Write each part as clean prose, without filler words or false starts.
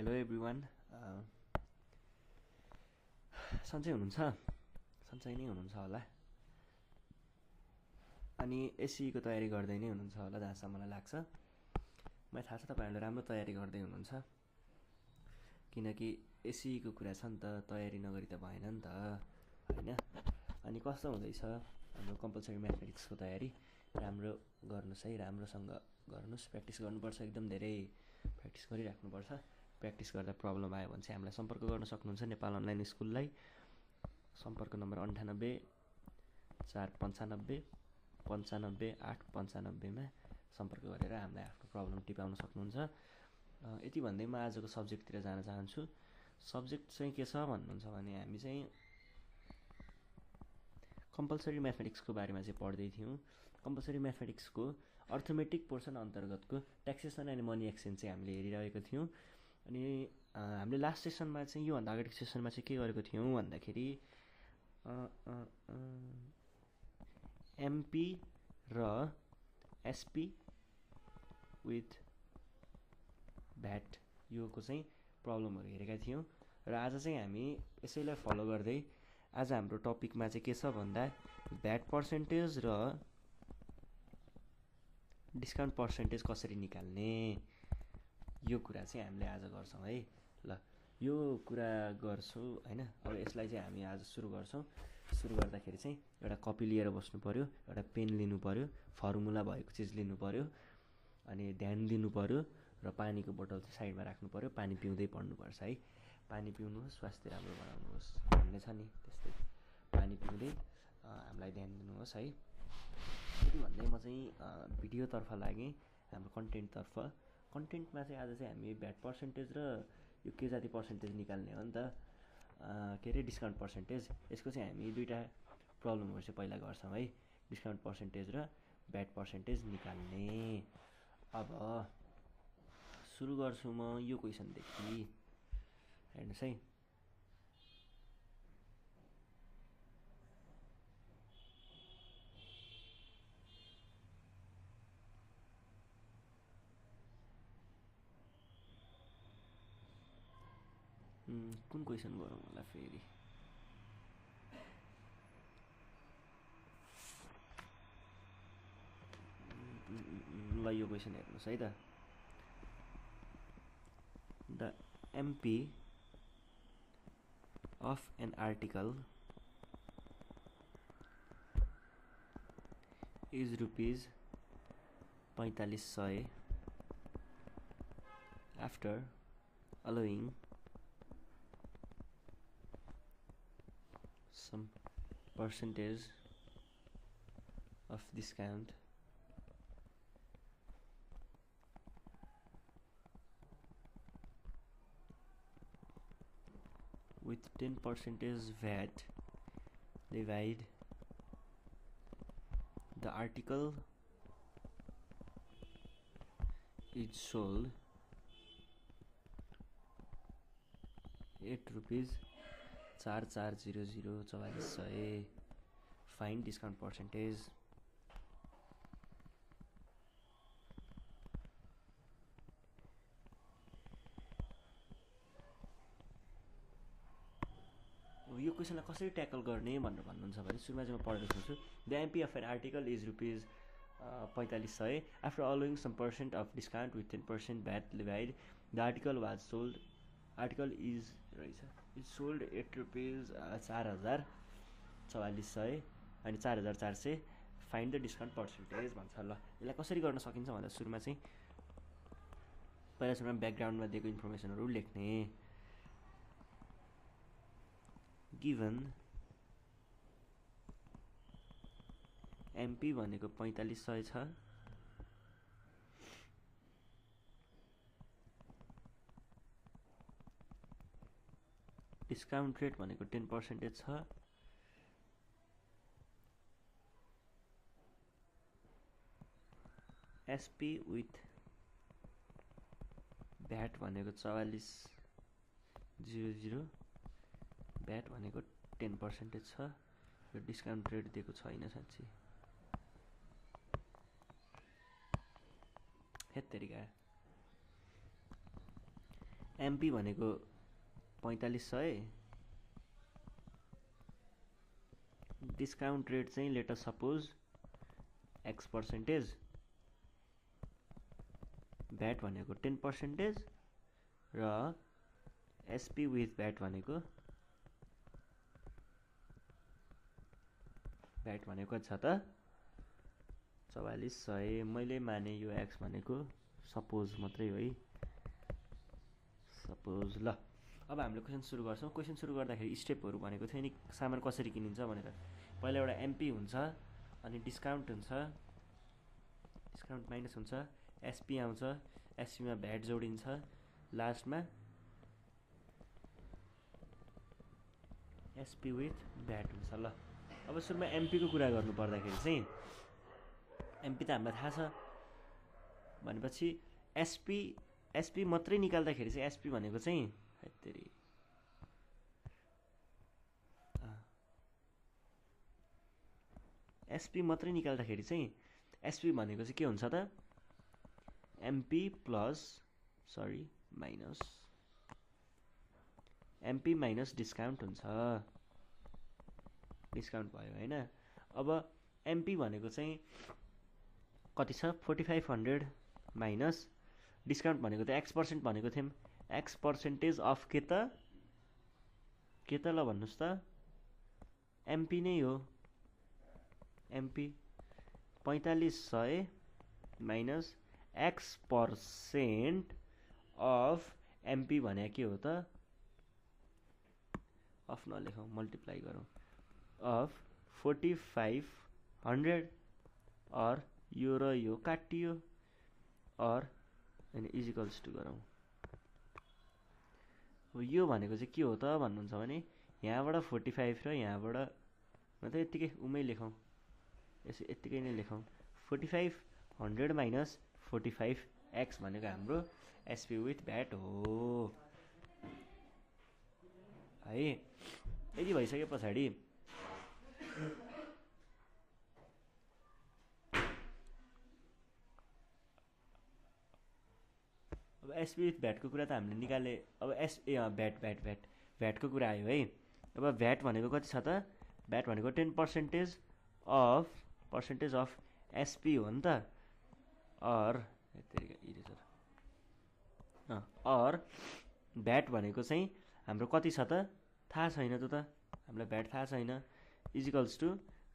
Hello everyone. सन्चै हुनुहुन्छ? सन्चै नै हुनुहुन्छ होला। अनि एससीको तयारी गर्दै नै हुनुहुन्छ होला जहाँसम्म मलाई लाग्छ। मलाई थाहा छ तपाईँहरूले राम्रो तयारी गर्दै हुनुहुन्छ, किनकि एससीको कुरा छ नि त, तयारी नगरी त भएन नि त, होइन? अनि कस्तो हुँदैछ हाम्रो कम्पलसरी म्याथमेटिक्सको तयारी? राम्रो गर्नुहोस् है, राम्रोसँग गर्नुहोस्, प्र्याक्टिस गर्नुपर्छ, एकदम धेरै प्र्याक्टिस गरिराख्नुपर्छ। प्र्याक्टिस गर्दा प्रब्लम आयो भने चाहिँ हामीलाई सम्पर्क गर्न सक्नुहुन्छ नेपाल अनलाइन स्कुललाई। सम्पर्क नम्बर 98 495 95 8 95मा सम्पर्क गरेर हामीलाई आफ्नो प्रब्लम टिपाउन सक्नुहुन्छ। यति भन्दै म आजको सब्जेक्टतिर जान चाहन्छु। सब्जेक्ट चाहिँ के छ भन्नुहुन्छ भने हामी चाहिँ कम्पलसरी म्याथमेटिक्सको बारेमा चाहिँ पढ्दै थियौँ। कम्पलसरी म्याथमेटिक्सको अर्थमेटिक पोर्सन अन्तर्गतको ट्याक्सेसन एन्ड मनी एक्सचेन्ज चाहिँ हामीले हेरिरहेको थियौँ। अनि हामीले लास्ट सेसनमा चाहिँ योभन्दा अगाडिको सेसनमा चाहिँ के गरेको थियौँ भन्दाखेरि एमपी र एसपी विथ भ्याट योको चाहिँ प्रब्लमहरू हेरेका थियौँ। र आज चाहिँ हामी यसैलाई फलो गर्दै आज हाम्रो टपिकमा चाहिँ के छ भन्दा भ्याट पर्सेन्टेज र डिस्काउन्ट पर्सेन्टेज कसरी निकाल्ने यो कुरा चाहिँ हामीले आज गर्छौँ है। ल यो कुरा गर्छौँ होइन। अब यसलाई चाहिँ हामी आज सुरु गर्छौँ। सुरु गर्दाखेरि चाहिँ एउटा कपी लिएर बस्नु पऱ्यो, एउटा पेन लिनु पऱ्यो, फर्मुला भएको चिज लिनु पऱ्यो, अनि ध्यान दिनु पऱ्यो, र पानीको बोतल चाहिँ साइडमा राख्नु पऱ्यो। पानी पिउँदै पढ्नुपर्छ है। पानी पिउनुहोस्, स्वास्थ्य राम्रो बनाउनुहोस् भन्ने छ नि, त्यस्तै पानी पिउँदै हामीलाई ध्यान दिनुहोस् है। यति भन्दै म चाहिँ भिडियोतर्फ लागेँ, हाम्रो कन्टेन्टतर्फ। कन्टेन्टमा चाहिँ आज चाहिँ हामी भ्याट पर्सेन्टेज र यो के जाति पर्सेन्टेज निकाल्ने हो नि त, के अरे डिस्काउन्ट पर्सेन्टेज। यसको चाहिँ हामी दुईवटा प्रब्लमहरू चाहिँ पहिला गर्छौँ है, डिस्काउन्ट पर्सेन्टेज र भ्याट पर्सेन्टेज निकाल्ने। अब सुरु गर्छु म यो क्वेसनदेखि, हेर्नुहोस् है। कुन क्वेसन गरौँ होला फेरि? ल यो क्वेसन हेर्नुहोस् है त। The MP of an article is rupees 4500 after allowing some percentage of discount with 10% VAT divide the article is sold at rupees 4400 find discount percentage। यो क्वेसनलाई कसरी ट्याकल गर्ने भनेर भन्नुहुन्छ भने सुरुमा चाहिँ म पढेर सुन्छु। The MP of an article is rupees 4500 after allowing some percent of discount with 10% VAT divide the article was sold article is रहेछ इज सोल्ड एट रुपिज 4400 अनि 4400 फाइन्ड द डिस्काउन्ट पर्सेन्टेज भन्छ। ल यसलाई कसरी गर्न सकिन्छ भन्दा सुरुमा चाहिँ पहिला सुरुमा ब्याकग्राउन्डमा दिएको इन्फर्मेसनहरू लेख्ने। गिभन एमपी भनेको 4500 छ, डिस्काउन्ट रेट भनेको 10% छ, एसपी विथ भ्याट भनेको 4400, भ्याट भनेको 10% छ, र डिस्काउन्ट रेट दिएको छैन साँच्ची। हेत तरिका एमपी भनेको 4500, डिस्काउन्ट रेट चाहिँ let us suppose X%, VAT भनेको 10% र एसपी विथ भ्याट भनेको भ्याट भनेको छ त 4400। मैले माने यो एक्स भनेको सपोज मात्रै हो है, सपोज। ल अब हामीले क्वेसन सुरु गर्छौँ। क्वेसन सुरु गर्दाखेरि स्टेपहरू भनेको थियो नि सामान कसरी किनिन्छ भनेर। पहिला एउटा एमपी हुन्छ, अनि डिस्काउन्ट हुन्छ, डिस्काउन्ट माइनस हुन्छ, एसपी आउँछ, एसपीमा भ्याट जोडिन्छ, लास्टमा एसपी विथ भ्याट हुन्छ। ल अब सुरुमा एमपीको कुरा गर्नु पर्दाखेरि चाहिँ एमपी त हामीलाई थाहा छ भनेपछि एसपी मात्रै निकाल्दाखेरि चाहिँ एसपी भनेको चाहिँ एसपी मात्रै निकाल्दाखेरि चाहिँ एसपी भनेको चाहिँ के हुन्छ त MP plus minus MP minus discount हुन्छ, डिस्काउन्ट भयो होइन। अब एमपी भनेको चाहिँ कति छ 4500 माइनस डिस्काउन्ट भनेको त X% भनेको थियौँ, X% अफ के त ल भन्नुहोस् त एमपी नै हो, MP 4500 minus X% of MP भने के हो त, अफ नलेखौँ मल्टिप्लाई गरौँ, अफ 4500 और यो र यो काटियो और अनि इजिकल्स टु गरौँ। अब यो भनेको चाहिँ के हो त भन्नुहुन्छ भने यहाँबाट 45 र यहाँबाट मतलब यत्तिकै उमै लेखौँ, यसो यत्तिकै नै लेखौँ 4500 माइनस 45x भनेको हाम्रो एसपी विथ भ्याट हो है। यदि भइसके पछाडि अब एसपी विथ भ्याटको कुरा त हामीले निकाले। अब भ्याटको कुरा आयो है। अब भ्याट भनेको कति छ त, भ्याट भनेको 10% अफ एसपी हो नि त, और भ्याट भनेको चाहिँ हाम्रो कति छ त थाहा छैन, त हामीलाई भ्याट थाहा छैन, इजिकल्स टु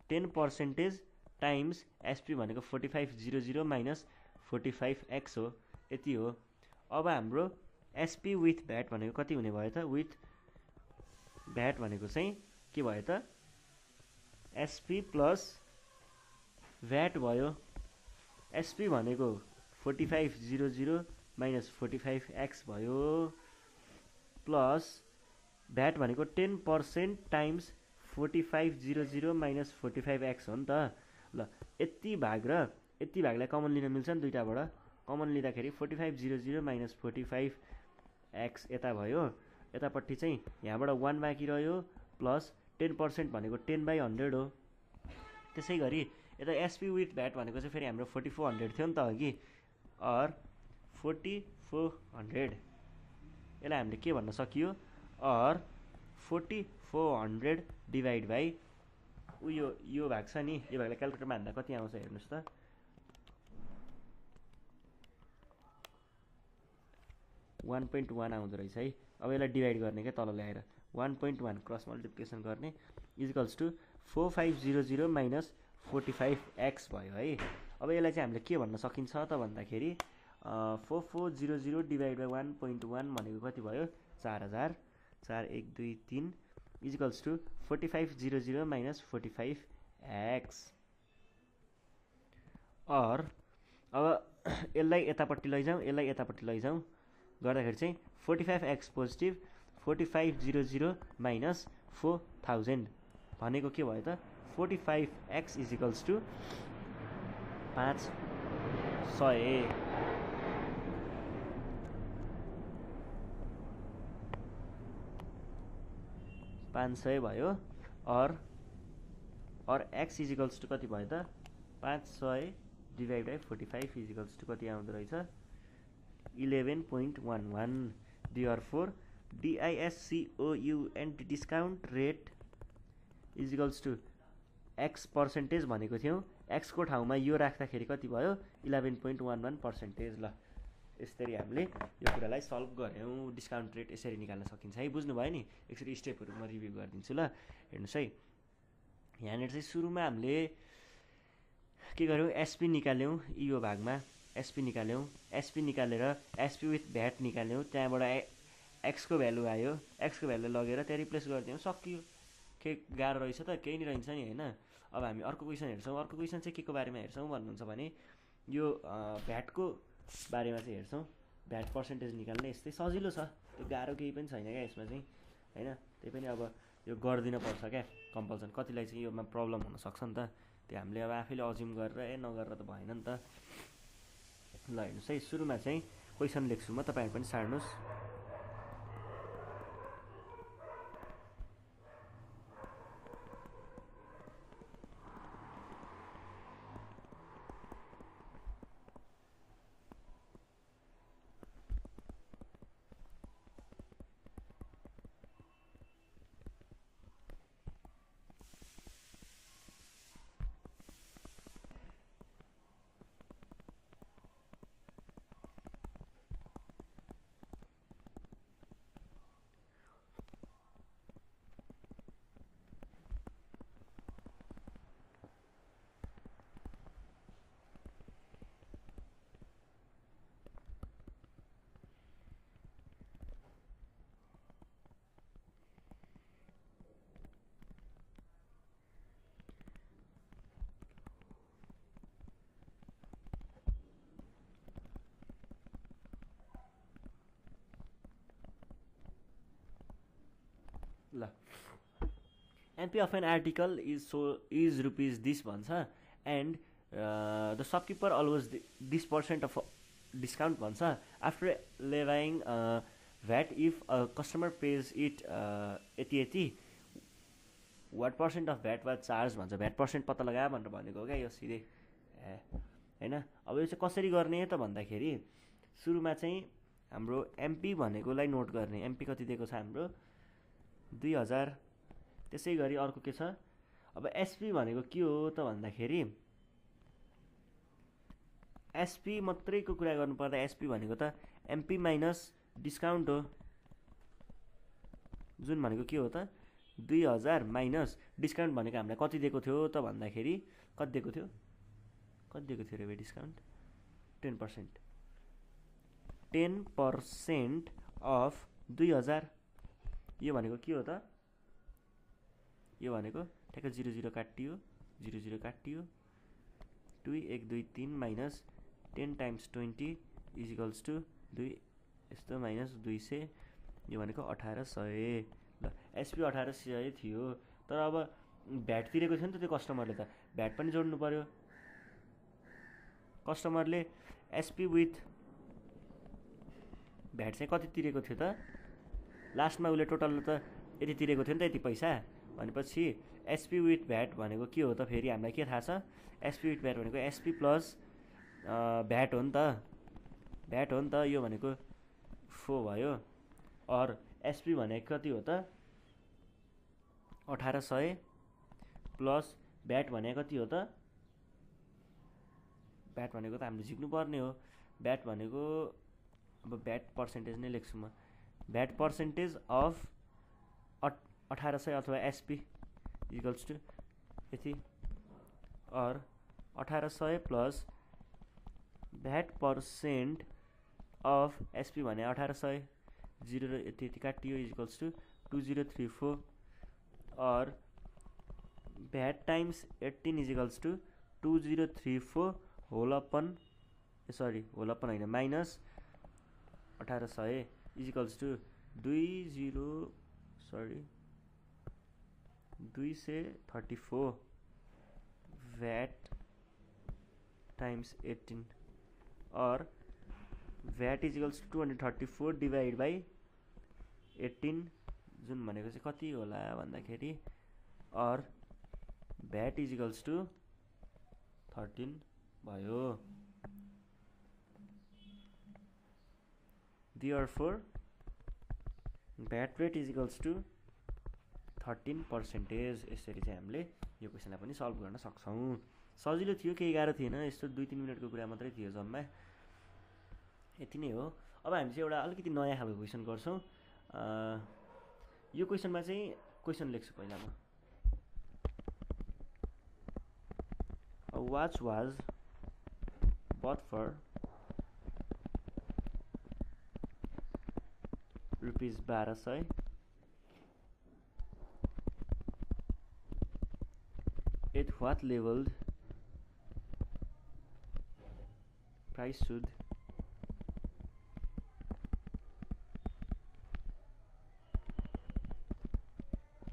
10% टाइम्स एसपी भनेको 4500 माइनस 45x हो, यति हो। अब हाम्रो एसपी विथ भ्याट भनेको कति हुने भयो त, विथ भ्याट भनेको चाहिँ के भयो त एसपी प्लस भ्याट भयो। एसपी भनेको 4500 माइनस 45x भयो, प्लस भ्याट भनेको 10% टाइम्स 4500 माइनस 45x हो नि त। ल यति भाग र यति भागलाई कमन लिन मिल्छ नि दुईटाबाट, कमन लिँदाखेरि 4500 माइनस 45x यता भयो, यतापट्टि चाहिँ यहाँबाट 1 बाँकी रह्यो, प्लस 10% भनेको 10/100 हो। त्यसै गरी यता एसपी विथ भ्याट भनेको चाहिँ फेरि हाम्रो 4400 थियो नि त अघि, और 4400 यसलाई हामीले के भन्न सकियो, और 4400 डिभाइड बाई यो भाग छ नि, यो भागलाई क्यालकुलेटरमा हान्दा कति आउँछ हेर्नुहोस् त, 1.1 आउँदो रहेछ है। अब यसलाई डिभाइड गर्ने क्या तल ल्याएर 1.1 क्रस मल्टिप्लिकेसन गर्ने इजिकल्स टु 4500 माइनस 45x भयो है। अब यसलाई चाहिँ हामीले के भन्न सकिन्छ त भन्दाखेरि 4400 डिभाइड बाई 1.1 भनेको कति भयो 4000, 4 1 2 3 इजिकल्स टु 4500 माइनस 45x। और अब यसलाई यतापट्टि लैजाउँ, यसलाई यतापट्टि लैजाउँ गर्दाखेरि चाहिँ 45x पोजिटिभ 4500 माइनस 4000 भनेको के भयो त 45x इजिकल्स टु 500 भयो, और x इजिकल्स टु कति भयो त 500 डिभाइड बाई 45 इजिकल्स टु कति आउँदो रहेछ 11.11। Therefore discount discount rate is equals to x percentage भनेको थियौँ। एक्सको ठाउँमा यो राख्दाखेरि कति भयो 11.11%। ल यसरी हामीले यो कुरालाई सल्भ गऱ्यौँ। डिस्काउन्ट रेट यसरी निकाल्न सकिन्छ है, बुझ्नुभयो नि। एकचोटि स्टेपहरू म रिभ्यू गरिदिन्छु ल, हेर्नुहोस् है। यहाँनिर चाहिँ सुरुमा हामीले के गर्यौँ, एसपी निकाल्यौँ। यो भागमा एसपी निकाल्यौँ। एसपी निकालेर एसपी विथ भ्याट निकाल्यौँ। त्यहाँबाट एक्सको भ्यालु आयो, एक्सको भ्यालु लगेर त्यहाँ रिप्लेस गरिदियौँ, सकियो। के गाह्रो रहेछ त, केही नै रहन्छ नि होइन। अब हामी अर्को क्वेसन हेर्छौँ। अर्को क्वेसन चाहिँ के को बारेमा हेर्छौँ भन्नुहुन्छ भने यो भ्याटको बारेमा चाहिँ हेर्छौँ। भ्याट पर्सेन्टेज निकाल्ने यस्तै सजिलो छ, त्यो गाह्रो केही पनि छैन क्या यसमा चाहिँ होइन। त्यही पनि अब यो गरिदिन पर्छ क्या कम्पल्सन। कतिलाई चाहिँ योमा प्रब्लम हुनसक्छ नि त, त्यो हामीले अब आफैले अज्युम गरेर नगरेर त भएन नि त। ल हेर्नुहोस् है, सुरुमा चाहिँ क्वेसन लेख्छु म, तपाईँहरू पनि सार्नुहोस्। ल MP of an article is rupees this भन्छ and the shopkeeper always this percent of discount भन्छ after levying VAT if customer pays it यति यति what percent of VAT was charged भन्छ। भ्याट पर्सेन्ट पत्ता लगा भनेर भनेको हो क्या यो सिधै होइन। अब यो चाहिँ कसरी गर्ने त भन्दाखेरि सुरुमा चाहिँ हाम्रो एमपी भनेकोलाई नोट गर्ने। एमपी कति दिएको छ हाम्रो 2000। त्यसै गरी अर्को के छ, अब एसपी भनेको के हो त भन्दाखेरि एसपी मात्रैको कुरा गर्नुपर्दा एसपी भनेको त एमपी माइनस डिस्काउन्ट हो, जुन भनेको के हो त 2000 माइनस डिस्काउन्ट भनेको हामीलाई कति दिएको थियो त भन्दाखेरि कति दिएको थियो रे बे डिस्काउन्ट 10%। 10% अफ 2000 यो भनेको के हो त, यो भनेको ठ्याक्क 00 काटियो 00 काटियो 2 1 2 3 minus 10 times 20 is equals to 2 यस्तो माइनस 200, यो भनेको 1800। ल एसपी 1800 थियो, तर अब भ्याट तिरेको थियो नि त त्यो कस्टमरले, त भ्याट पनि जोड्नु पर्यो। कस्टमरले एसपी विथ भ्याट चाहिँ कति तिरेको थियो त, लास्टमा उसले टोटल त यति तिरेको थियो नि त यति पैसा भनेपछि एसपी विथ भ्याट भनेको के हो त, फेरि हामीलाई के थाहा छ, एसपी विथ भ्याट भनेको एसपी प्लस भ्याट हो नि त, भ्याट हो नि त। यो भनेको 4 भयो। और एसपी भनेको कति हो त 1800 प्लस भ्याट भनेको कति हो त, भ्याट भनेको त हामीले झिक्नु पर्ने हो। भ्याट भनेको अब भ्याट पर्सेन्टेज नै लेख्छु म, भ्याट पर्सेन्टेज अफ 1800 अथवा एसपी इक्वल्स टु यति, और 1800 plus VAT percent of SP भने 1800 0 र यति यति काटियो इक्वल्स टु 2034, और VAT times 18 is equals to 2034 whole upon whole upon होइन minus 1800 is equals to 234 VAT times 18, और VAT is equals to 234 divide by 18 जुन भनेको चाहिँ कति होला भन्दाखेरि, और भ्याट इज इक्वल्स टु 13 भयो। Therefore VAT rate is equals to 13%। यसरी चाहिँ हामीले यो क्वेसनलाई पनि सल्भ गर्न सक्छौँ। सजिलो थियो, केही गाह्रो थिएन, यस्तो 2-3 मिनटको कुरा मात्रै थियो जम्मा, यति नै हो। अब हामी चाहिँ एउटा अलिकति नयाँ खालको क्वेसन गर्छौँ। यो क्वेसनमा चाहिँ क्वेसन लेख्छु पहिला म। A watch was bought for rupees 1200 at what level price should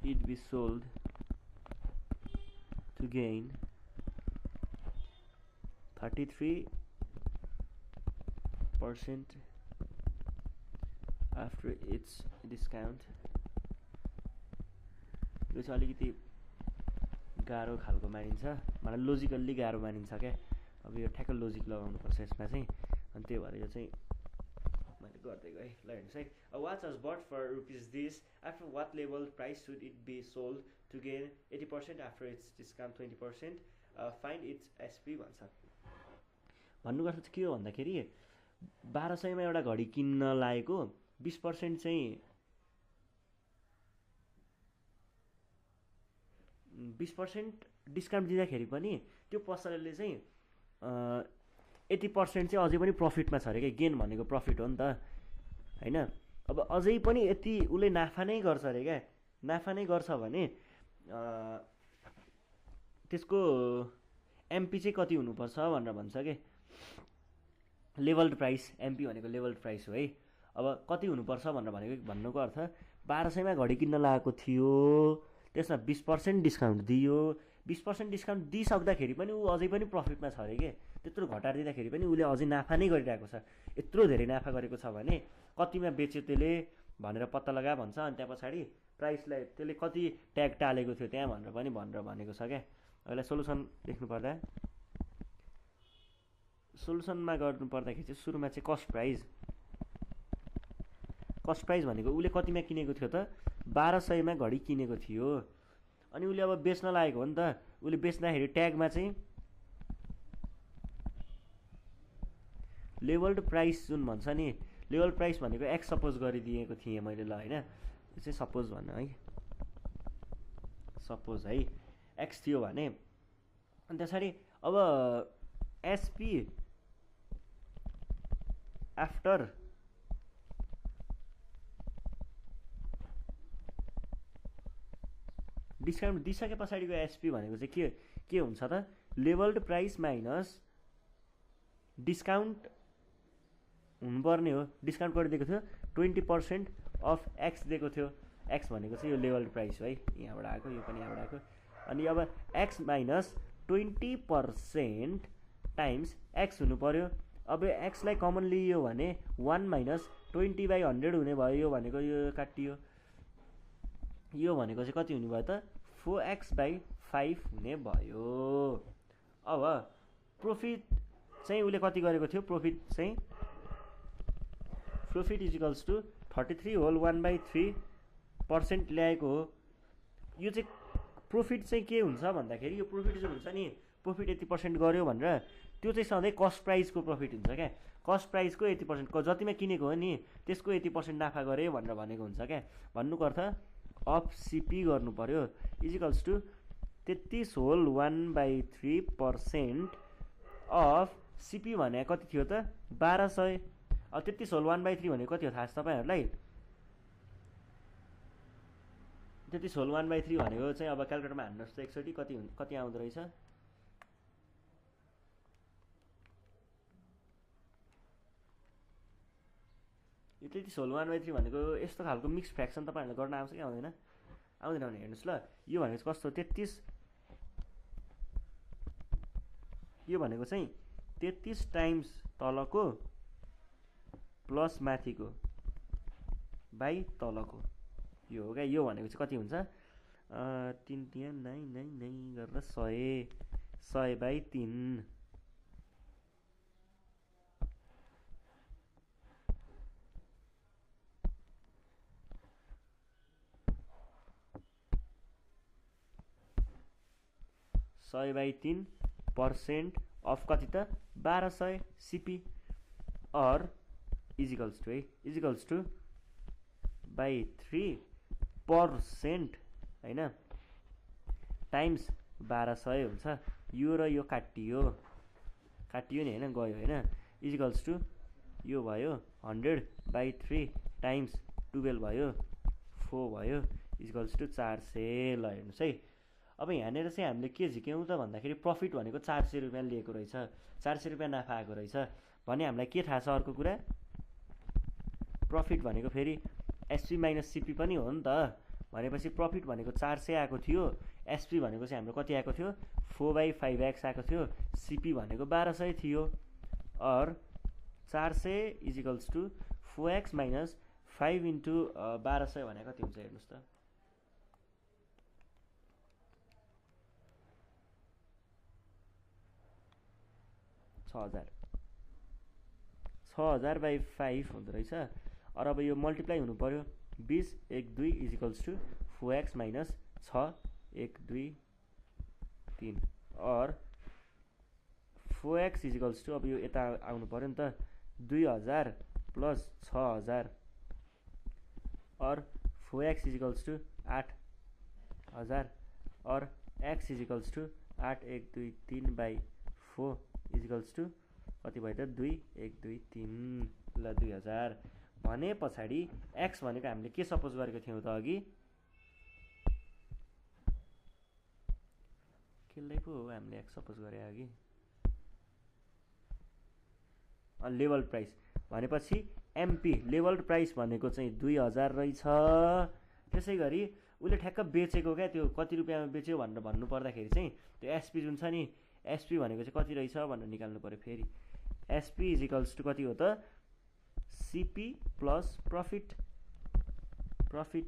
it be sold to gain 33% after its discount। यो चाहिँ अलिकति गाह्रो खालको मानिन्छ, मलाई लोजिकल्ली गाह्रो मानिन्छ क्या। अब यो ठ्याक्क लोजिक लगाउनु पर्छ यसमा चाहिँ, अनि त्यही भएर यो चाहिँ मैले गर्दै गएँ। ल हेर्नुहोस् है, a watch was bought for rupees this after what level price should it be sold to gain 80% after its discount 20%, find its SP भन्छ। भन्नुको अर्थ चाहिँ के हो भन्दाखेरि 1200मा एउटा घडी किन्न लागेको 20% चाहिँ 20% डिस्काउन्ट दिँदाखेरि पनि त्यो पसलले चाहिँ 80% चाहिँ अझै पनि प्रफिटमा छ अरे क्या। गेन भनेको प्रफिट हो नि त होइन। अब अझै पनि यति उसले नाफा नै गर्छ अरे क्या। नाफा नै गर्छ भने त्यसको एमपी चाहिँ कति हुनुपर्छ भनेर भन्छ के। लेभल्ड प्राइस, एमपी भनेको लेभल्ड प्राइस हो है। अब कति हुनुपर्छ भनेर भनेको भन्नुको अर्थ 1200मा घडी किन्न लागेको थियो, त्यसमा 20% डिस्काउन्ट दियो, 20% डिस्काउन्ट दिइसक्दाखेरि पनि ऊ अझै पनि प्रफिटमा छ अरे के। त्यत्रो घटाएर दिँदाखेरि पनि उसले अझै नाफा नै गरिरहेको छ। यत्रो धेरै नाफा गरेको छ भने कतिमा बेच्यो त्यसले भनेर पत्ता लगा भन्छ। अनि त्यहाँ पछाडि प्राइसलाई त्यसले कति ट्याग टालेको थियो त्यहाँ भनेर पनि भनेको छ क्या। यसलाई सोलुसन लेख्नु पर्दा, सोलुसनमा गर्नु पर्दाखेरि चाहिँ सुरुमा चाहिँ कस्ट प्राइस भनेको उसले कतिमा किनेको थियो त 1200मा घडी किनेको थियो। अनि उसले अब बेच्न लागेको हो नि त। उसले बेच्दाखेरि ट्यागमा चाहिँ लेभल्ड प्राइस जुन भन्छ नि, लेभल प्राइस भनेको एक्स सपोज गरिदिएको थिएँ मैले ल होइन। यो चाहिँ सपोज भन्नु है, सपोज है एक्स थियो भने अनि त्यसरी अब एसपी आफ्टर डिस्काउन्ट दिइसके पछाडिको एसपी भनेको चाहिँ के हुन्छ त, लेभल्ड प्राइस माइनस डिस्काउन्ट हुनुपर्ने हो। डिस्काउन्ट गरिदिएको थियो 20% अफ एक्स दिएको थियो। एक्स भनेको चाहिँ यो लेभल्ड प्राइस हो है, यहाँबाट आएको, यो पनि यहाँबाट आएको। अनि अब एक्स माइनस 20% टाइम्स एक्स हुनु पर्यो। अब एक्सलाई कमन लियो भने 1 माइनस 20/100 हुने भयो। यो भनेको यो काटियो, यो भनेको चाहिँ कति हुने भयो त 4x/5 हुने भयो। अब प्रोफिट चाहिँ उसले कति गरेको थियो, profit is equals to 33 whole 1/3% ल्याएको हो। यो चाहिँ प्रॉफिट चाहिँ के हुन्छ भन्दाखेरि, यो प्रॉफिट जो हुन्छ नि, प्रॉफिट 80% गर्यो भनेर त्यो चाहिँ सधैँ कस्ट प्राइसको प्रॉफिट हुन्छ क्या। कस्ट प्राइसको 80% को जतिमा किनेको हो नि त्यसको 80% नाफा गऱ्यो भनेर भनेको हुन्छ क्या। भन्नुको अर्थ अफ सिपी गर्नु पर्यो is equals to 33 whole 1/3% of CP भने कति थियो त 1200। अब 33 होल 1/3 भनेको कति हो थाहा छ तपाईँहरूलाई? 33 होल 1/3 भनेको चाहिँ अब क्यालकुलेटरमा हान्नुहोस् त एकचोटि कति आउँदो रहेछ। यो 33 होल 1/3 भनेको यस्तो खालको मिक्स फ्र्याक्सन तपाईँहरूले गर्न आउँछ कि आउँदैन? आउँदैन भने हेर्नुहोस् ल, यो भनेको कस्तो 33, यो भनेको चाहिँ 33 टाइम्स तलको प्लस माथिको बाई तलको, यो हो क्या। यो भनेको चाहिँ कति हुन्छ 3 9 9 9 गरेर 100/3। 100/3% अफ कति त 1200 सिपी अर इजिकल्स टु है इजिकल्स टु बाई 3% हैन टाइम्स 1200 हुन्छ यो र यो काटियो नि हैन गयो हैन इजिकल्स टु यो भयो 100/3 टाइम्स 12 भयो 4 भयो इजिकल्स टु 400 ल हेर्नुहोस् है। अब यहाँनिर चाहिँ हामीले के झिक्यौँ त भन्दाखेरि प्रफिट भनेको 400 रुपियाँ लिएको रहेछ 400 रुपियाँ नाफा आएको रहेछ भने हामीलाई के थाहा छ अर्को कुरा प्रफिट भनेको फेरि एसपी माइनस सिपी पनि हो नि त भनेपछि प्रफिट भनेको 400 आएको थियो एसपी भनेको चाहिँ हाम्रो कति आएको थियो 4/5x आएको थियो सिपी भनेको 1200 थियो or 400 equals to 4x minus 5 into 1200 भनेको कति हुन्छ हेर्नुहोस् त 6000/5 हुँदो रहेछ और अब यो मल्टिप्लाई हुनु पर्यो 20 1 2 इजिकल्स टु 4x माइनस 6 1 2 3 और 4x इजिकल्स टु अब यो यता आउनु पर्यो नि त 2000 प्लस 6000 और 4x इजिकल्स टु 8000 और x equals to 8 1 2 3/4 equals to कति भयो त 2 1 2 3 ल 2000 भने पछाडि x भनेको हामीले के सपोज गरेको थियौँ त अघि केलाई पो हो हामीले x सपोज गरे अघि लेभल प्राइस भनेपछि एमपी लेभल प्राइस भनेको चाहिँ 2000 रहेछ त्यसैगरी उले ठ्याक्क बेचेको क्या त्यो कति रुपैयाँमा बेच्यो भनेर भन्नु पर्दाखेरि चाहिँ त्यो एसपी जुन छ नि एसपी भनेको चाहिँ कति रहेछ भनेर निकाल्नु पर्यो फेरि एसपी इजिकल्स टु कति हो त सिपी प्लस प्रफिट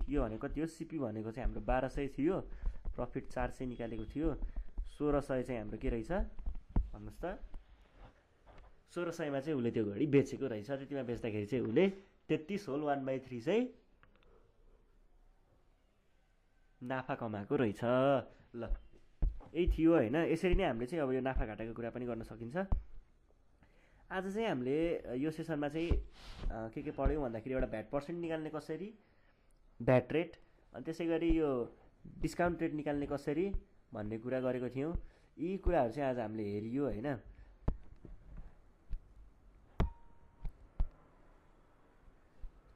यो भनेको कति हो सिपी भनेको चाहिँ हाम्रो 1200 थियो प्रफिट 400 निकालेको थियो 1600 चाहिँ हाम्रो के रहेछ भन्नुहोस् त 1600 मा चाहिँ उले त्यो घडी बेचेको रहेछ त्यतिमा बेच्दाखेरि चाहिँ उले 33 होल 1/3 चाहिँ नाफा कमाएको रहेछ ल यही थियो हैन यसरी नै हामीले चाहिँ अब यो नाफा घाटाको कुरा पनि गर्न सकिन्छ। आज चाहिँ हामीले यो सेसनमा चाहिँ के पढ्यौँ भन्दाखेरि एउटा भ्याट पर्सेन्ट निकाल्ने कसरी भ्याट रेट अनि त्यसैगरी यो डिस्काउन्ट रेट निकाल्ने कसरी भन्ने कुरा गरेको थियौँ यी कुराहरू चाहिँ आज हामीले हेरियो हैन।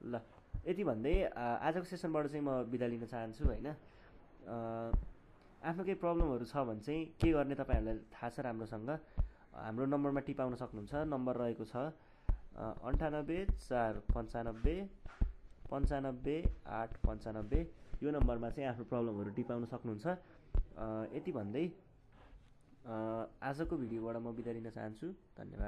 ल यति भन्दै आजको सेसनबाट चाहिँ म बिदा लिन चाहन्छु हैन। आफ्नो केही प्रब्लमहरू छ भने चाहिँ के गर्ने तपाईहरुलाई थाहा छ राम्रोसँग हाम्रो नम्बरमा टिपाउन सक्नुहुन्छ नम्बर रहेको छ 98 495 95 895 यो नम्बरमा चाहिँ आफ्नो प्रब्लमहरू टिपाउन सक्नुहुन्छ। यति भन्दै आजको भिडियोबाट म बिदा लिन चाहन्छु धन्यवाद।